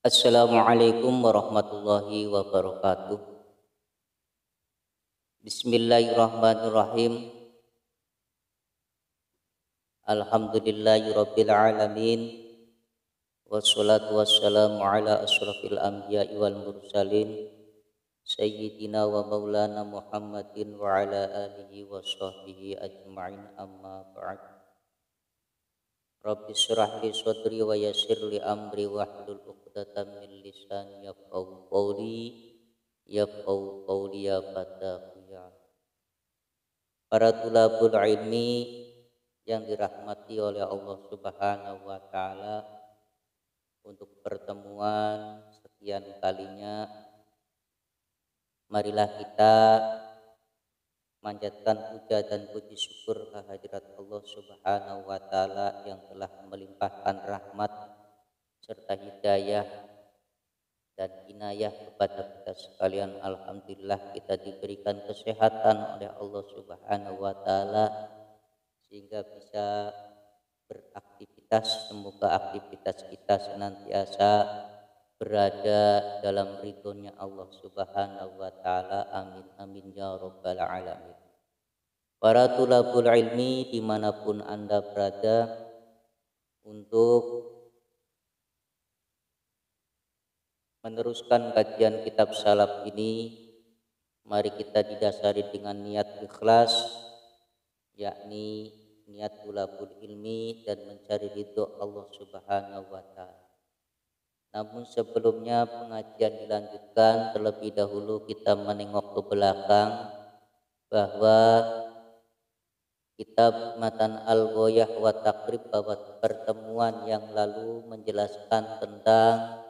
Assalamualaikum warahmatullahi wabarakatuh. Bismillahirrahmanirrahim. Alhamdulillahirabbil alamin. Wassalatu wassalamu ala asyrafil anbiya'i wal mursalin sayyidina wa maulana Muhammadin wa ala alihi wa sahbihi ajma'in, amma ba'd. Rabbi shrah li sadri wa yassir li amri wahlul 'uqdatam min lisani yafqahu qawli ya fatahu ya. Para tulabul ilmi yang dirahmati oleh Allah Subhanahu wa taala, untuk pertemuan sekian kalinya marilah kita manjatkan puja dan puji syukur kehadirat Allah Subhanahu wa taala yang telah melimpahkan rahmat serta hidayah dan inayah kepada kita sekalian. Alhamdulillah kita diberikan kesehatan oleh Allah Subhanahu wa taala sehingga bisa beraktivitas. Semoga aktivitas kita senantiasa berada dalam ridhonya Allah Subhanahu wa taala. Amin amin ya rabbal alamin. Para tulabul ilmi dimanapun Anda berada, untuk meneruskan kajian kitab salaf ini, mari kita didasari dengan niat ikhlas, yakni niat tulabul ilmi dan mencari ridho Allah Subhanahu wa taala. Namun sebelumnya pengajian dilanjutkan, terlebih dahulu kita menengok ke belakang bahwa kitab Matan Al-Ghayah wa Taqrib, bahwa pertemuan yang lalu menjelaskan tentang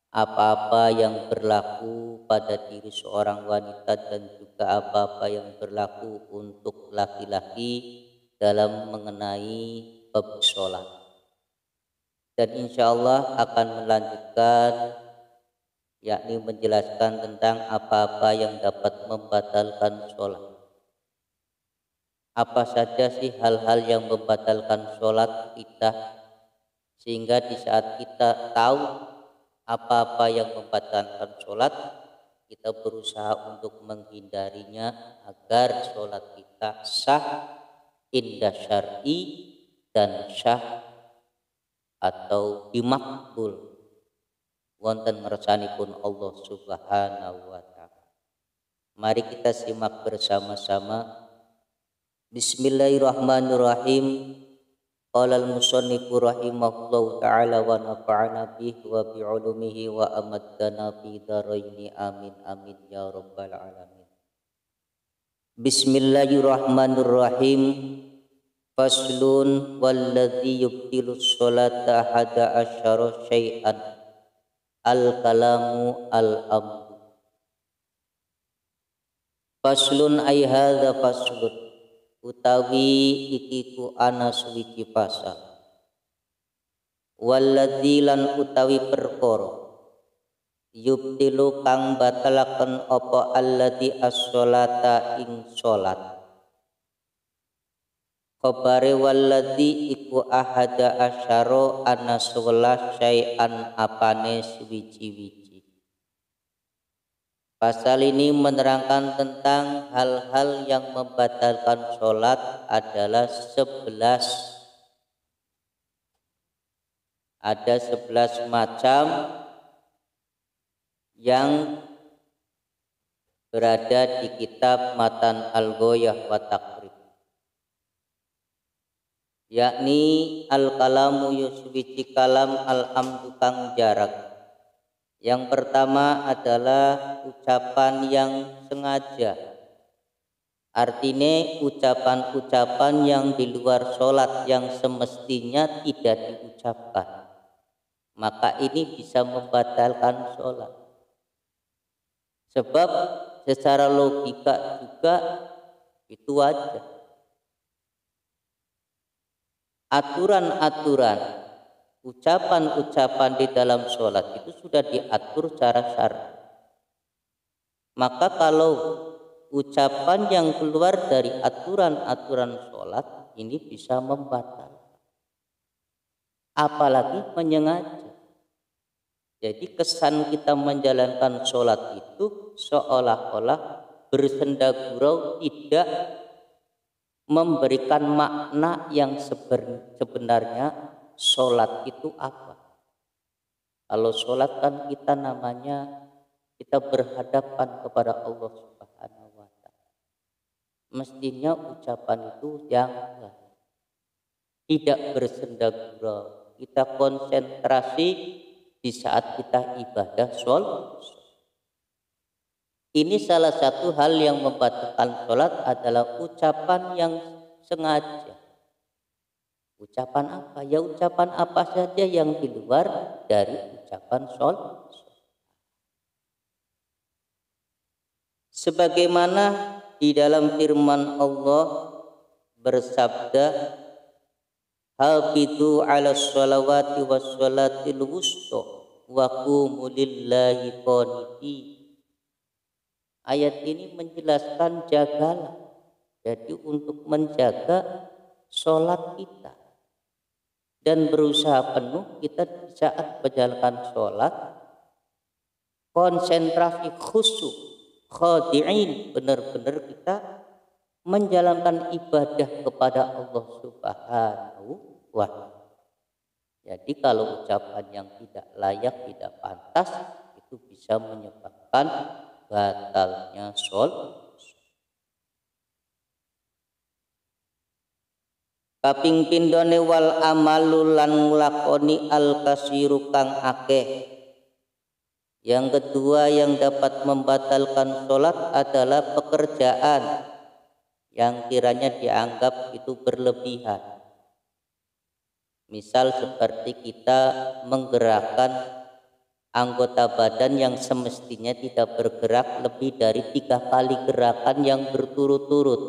apa-apa yang berlaku pada diri seorang wanita dan juga apa-apa yang berlaku untuk laki-laki dalam mengenai bab sholat. Dan insya Allah akan melanjutkan, yakni menjelaskan tentang apa-apa yang dapat membatalkan sholat. Apa saja sih hal-hal yang membatalkan sholat kita, sehingga di saat kita tahu apa-apa yang membatalkan sholat, kita berusaha untuk menghindarinya agar sholat kita sah indah syar'i dan syah atau dimakbul wonten ngersanipun Allah Subhanahu wa taala. Mari kita simak bersama-sama. Bismillahirrahmanirrahim. Qala al-musannifu rahimahullahu ta'ala wa nafa'ana bihi wa bi 'ulumihi wa amaddana fi dharaini, amin amin ya rabbal alamin. Bismillahirrahmanirrahim. Faslun walladzi yubtilu sholata hada asyara syai'an al-kalamu al-amdu. Faslun ay hadza faslun, utawi iki ku ana suwiji pasal. Walladzi lan utawi perkara yubtilu kang batalaken apa alladzi as-sholata ing sholat. Khabare walladzi iku ahada asyara ana 11 syai'an apane suwiji-wiji. Pasal ini menerangkan tentang hal-hal yang membatalkan sholat adalah 11. Ada 11 macam yang berada di kitab Matan Al-Ghayah wa Taqrib, yakni al-kalamu yuswiji kalam al-amdu kang jarak. Yang pertama adalah ucapan yang sengaja, artinya ucapan-ucapan yang di luar sholat yang semestinya tidak diucapkan, maka ini bisa membatalkan sholat. Sebab secara logika juga itu wajar. Aturan-aturan, ucapan-ucapan di dalam sholat itu sudah diatur secara syar'i. Maka kalau ucapan yang keluar dari aturan-aturan sholat ini bisa membatalkan, apalagi menyengaja. Jadi kesan kita menjalankan sholat itu seolah-olah bersendagurau, tidak memberikan makna yang sebenarnya sholat itu apa. Kalau sholat kan kita namanya kita berhadapan kepada Allah Subhanahu wa Ta'ala. Mestinya ucapan itu yang tidak bersendagurau. Kita konsentrasi di saat kita ibadah sholat. Ini salah satu hal yang membatalkan sholat adalah ucapan yang sengaja. Ucapan apa? Ya ucapan apa saja yang di luar dari ucapan sholat. Sebagaimana di dalam firman Allah bersabda, hafizu ala sholawati was sholatil wusta wa qumu lillahi qanitin. Ayat ini menjelaskan jagalah. Jadi untuk menjaga sholat kita dan berusaha penuh kita di saat menjalankan sholat, konsentrasi khusyuk, khadi'in, benar-benar kita menjalankan ibadah kepada Allah Subhanahu wa Ta'ala. Jadi kalau ucapan yang tidak layak, tidak pantas, itu bisa menyebabkan batalnya sholat. Kaping pindhone wal amalu lan nglakoni al kasiru kang akeh. Yang kedua yang dapat membatalkan sholat adalah pekerjaan yang kiranya dianggap itu berlebihan. Misal seperti kita menggerakkan anggota badan yang semestinya tidak bergerak lebih dari 3 kali gerakan yang berturut-turut.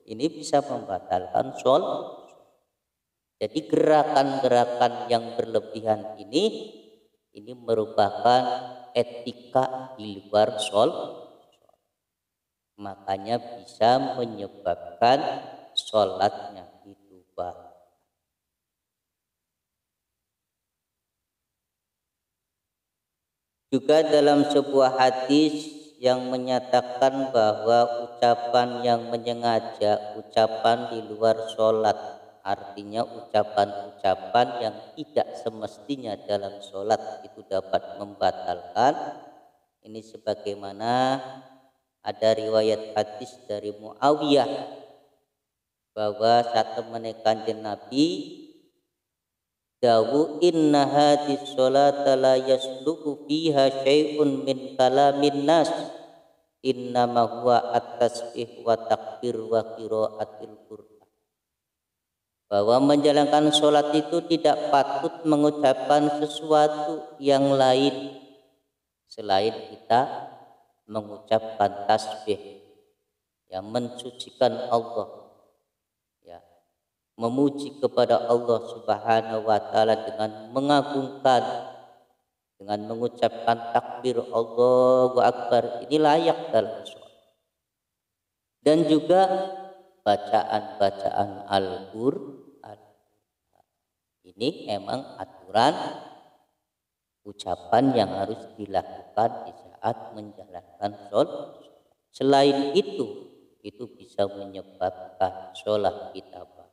Ini bisa membatalkan sholat. Jadi gerakan-gerakan yang berlebihan ini merupakan etika di luar sholat. Makanya bisa menyebabkan sholatnya itu batal. Juga dalam sebuah hadis yang menyatakan bahwa ucapan yang menyengaja, ucapan di luar sholat, artinya ucapan-ucapan yang tidak semestinya dalam sholat itu dapat membatalkan. Ini sebagaimana ada riwayat hadis dari Muawiyah bahwa saat menekan Nabi dawu inna hadis sholata la yasluku fiha syai'un min kalamin nas innama huwa at-tasbih wa takbir wa qiraatil Qur'an. Bahwa menjalankan sholat itu tidak patut mengucapkan sesuatu yang lain selain kita mengucapkan tasbih yang mensucikan Allah, ya, memuji kepada Allah Subhanahu wa Ta'ala dengan mengagungkan, dengan mengucapkan takbir Allahu Akbar. Ini layak dalam sholat. Dan juga bacaan-bacaan Al-Qur'an. Ini memang aturan ucapan yang harus dilakukan di saat menjalankan sholat. Selain itu bisa menyebabkan sholat kita batal.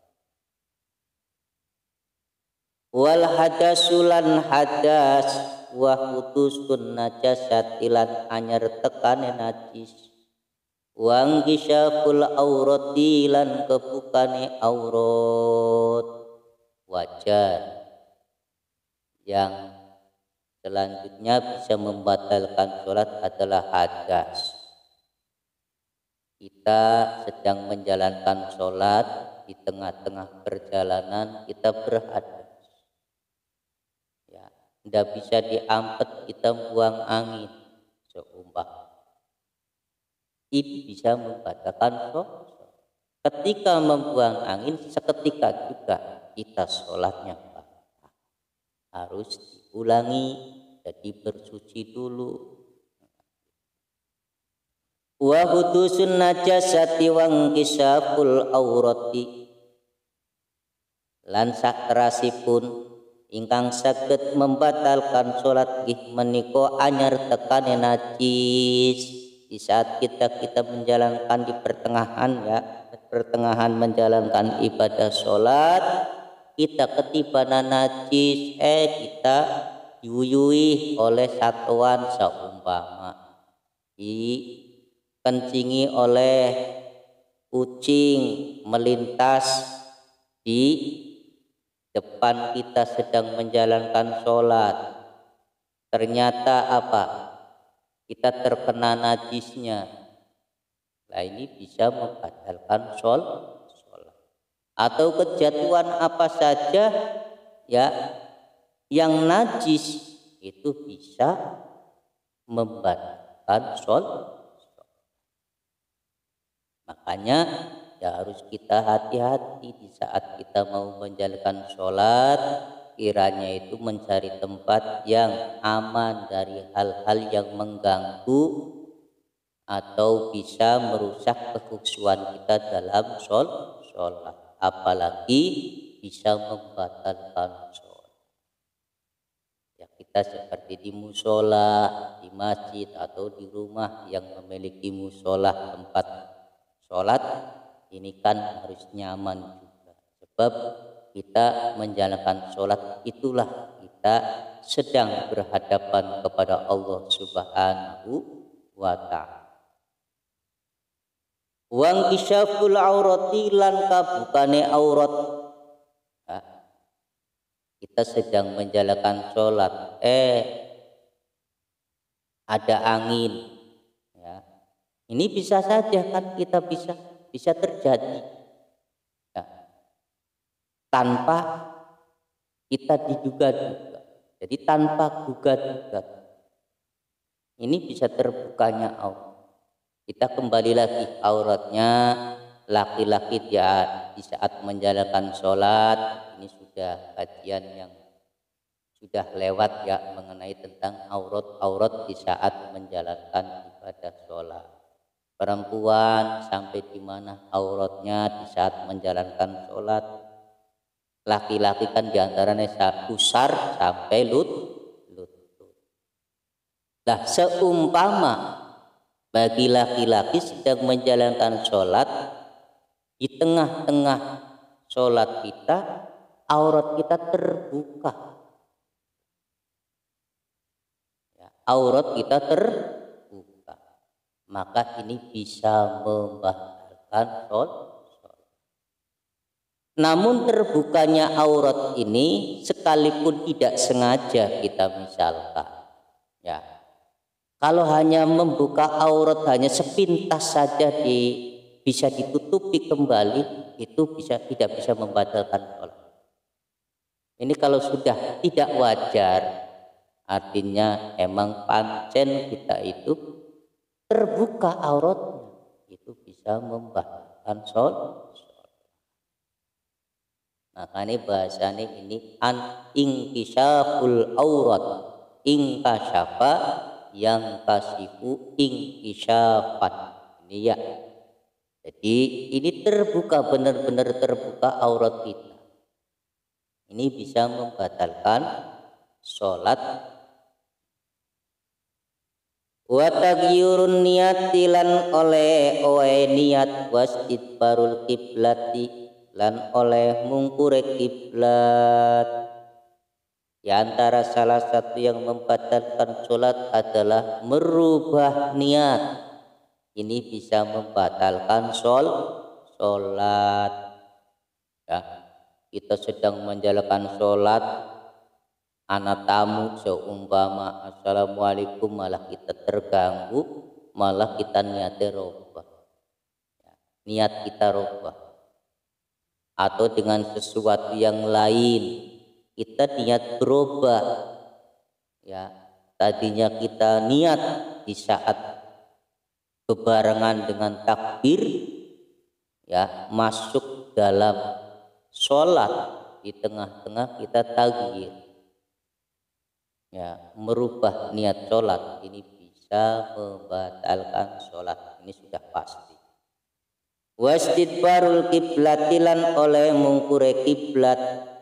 Wal hadasulan hadas wa hudusun najasatilan anyar tekane najis. Wang gisyaful aurati lan kebukane aurat. Wajar yang selanjutnya bisa membatalkan sholat adalah hadas. Kita sedang menjalankan sholat, di tengah-tengah perjalanan kita berhadas, ya, tidak bisa diampet, kita buang angin seumpama. Ini bisa membatalkan sholat. Ketika membuang angin, seketika juga kita sholatnya harus diulangi, jadi bersuci dulu. Wa hudusun najasati wang kisaful aurati lan sakterasipun, ingkang saged membatalkan sholat nggih menika anyar tekane najis. Di saat kita menjalankan di pertengahan menjalankan ibadah sholat, kita ketibanan najis, kita diuyui oleh satuan seumpama dikencingi oleh kucing melintas di depan kita sedang menjalankan sholat. Ternyata apa? Kita terkena najisnya. Nah ini bisa membatalkan sholat. Atau kejatuhan apa saja ya yang najis itu bisa membatalkan sholat. Makanya ya harus kita hati-hati di saat kita mau menjalankan sholat, kiranya itu mencari tempat yang aman dari hal-hal yang mengganggu atau bisa merusak kekhusyuan kita dalam sholat, apalagi bisa membatalkan sholat. Ya kita seperti di musola, di masjid atau di rumah yang memiliki musola tempat sholat, ini kan harus nyaman juga. Sebab kita menjalankan sholat itulah kita sedang berhadapan kepada Allah Subhanahu wa ta'ala. Wang kisyaful aurati lan kabukane aurat. Nah, kita sedang menjalankan sholat, ada angin. Ya. Ini bisa saja kan kita bisa terjadi ya, tanpa kita diduga-duga. Jadi tanpa duga-duga ini bisa terbukanya aurat. Kita kembali lagi auratnya laki-laki di saat menjalankan sholat. Ini sudah kajian yang sudah lewat ya mengenai tentang aurat di saat menjalankan ibadah sholat. Perempuan sampai di mana auratnya di saat menjalankan sholat. Laki-laki kan diantaranya pusar sampai lutut. Nah seumpama bagi laki-laki sedang menjalankan sholat, di tengah-tengah sholat kita aurat kita terbuka ya, aurat kita terbuka, maka ini bisa membatalkan sholat. Namun terbukanya aurat ini sekalipun tidak sengaja kita misalkan ya, kalau hanya membuka aurat hanya sepintas saja bisa ditutupi kembali, itu tidak bisa membatalkan sholat. Ini kalau sudah tidak wajar, artinya emang pancen kita itu terbuka auratnya, itu bisa membatalkan sholat. Makanya bahasanya ini ingkisyaful aurat, ingkasyafa yang kasifu ingkisyafan. Ini ya. Jadi ini terbuka, benar-benar terbuka aurat kita. Ini bisa membatalkan sholat. Wa taghyirun niyati lan oleh niat wastidbarul kiblati lan oleh mungkure kiblat. Di antara salah satu yang membatalkan sholat adalah merubah niat. Ini bisa membatalkan sholat. Ya, kita sedang menjalankan sholat, anak tamu seumpama assalamualaikum, malah kita terganggu, malah kita niatnya robah. Ya, niat kita robah. Atau dengan sesuatu yang lain kita niat berubah ya, tadinya kita niat di saat bebarengan dengan takbir ya masuk dalam sholat, di tengah-tengah kita takbir ya, merubah niat sholat, ini bisa membatalkan sholat, ini sudah pasti. Wastidbarul kiblatilan oleh mungkure kiblat,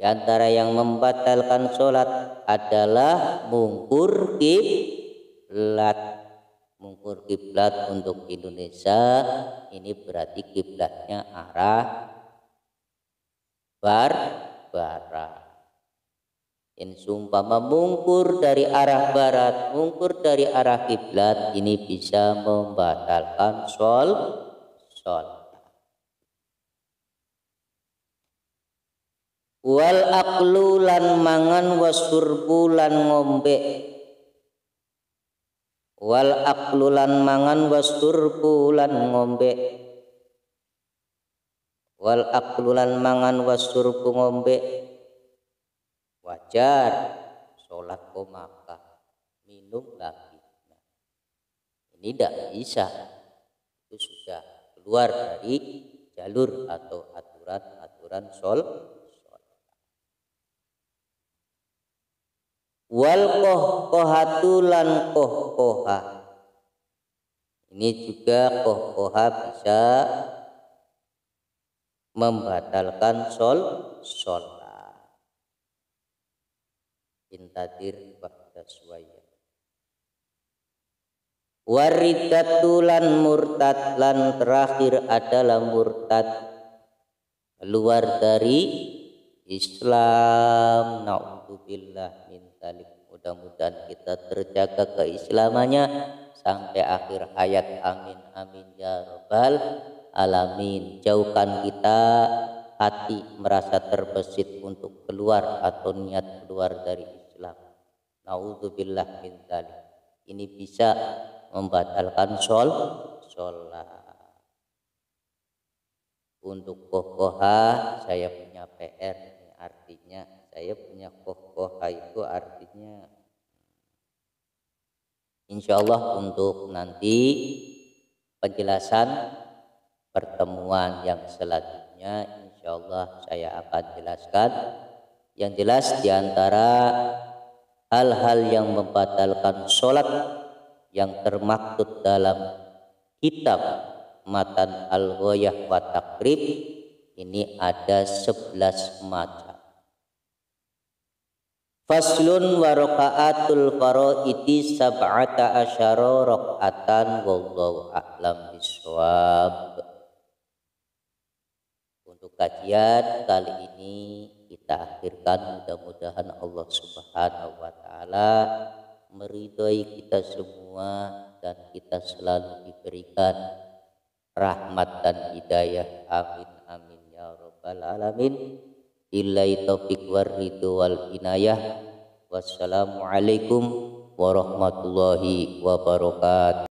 Di antara yang membatalkan sholat adalah mungkur kiblat. Mungkur kiblat untuk Indonesia ini berarti kiblatnya arah barat. In sumpama mungkur dari arah barat, mungkur dari arah kiblat, ini bisa membatalkan sholat. Wal aklu lan mangan wasurbu lan ngombe. Wal aklu lan mangan wasurbu lan ngombe. Wal aklu lan mangan wasurbu ngombe wajar, sholat kok makan, minum lagi. Nah, ini tidak bisa, itu sudah keluar dari jalur atau aturan sholat. Wal kohkohatu lan kohkoha, ini juga kohkoha bisa membatalkan sholat. Intadir ba'da suwaya. Waridatu lan murtad, lan terakhir adalah murtad, keluar dari Islam. Na'udzubillah min dzalik. Mudah-mudahan kita terjaga keislamannya sampai akhir hayat. Amin amin ya rabbal alamin. Jauhkan kita hati merasa terbesit untuk keluar atau niat keluar dari Islam. Na'udzubillah min dzalik. Ini bisa membatalkan sholat. Untuk kokoha saya punya PR. Artinya saya punya kokoha itu artinya insya Allah untuk nanti penjelasan pertemuan yang selanjutnya insya Allah saya akan jelaskan. Yang jelas diantara hal-hal yang membatalkan sholat yang termaktub dalam kitab Matan Al-Ghayah wa Taqrib ini ada 11 macam. Faslun wa raka'atul faraidi sab'ata asyara raka'atan wallahu a'lam bishawab. Untuk kajian kali ini kita akhirkan, mudah-mudahan Allah Subhanahu wa taala meridhai kita semua dan kita selalu diberikan rahmat dan hidayah. Amin amin ya rabbal alamin. Billahi taufiq war ridho wal inayah. Wassalamualaikum warahmatullahi wabarakatuh.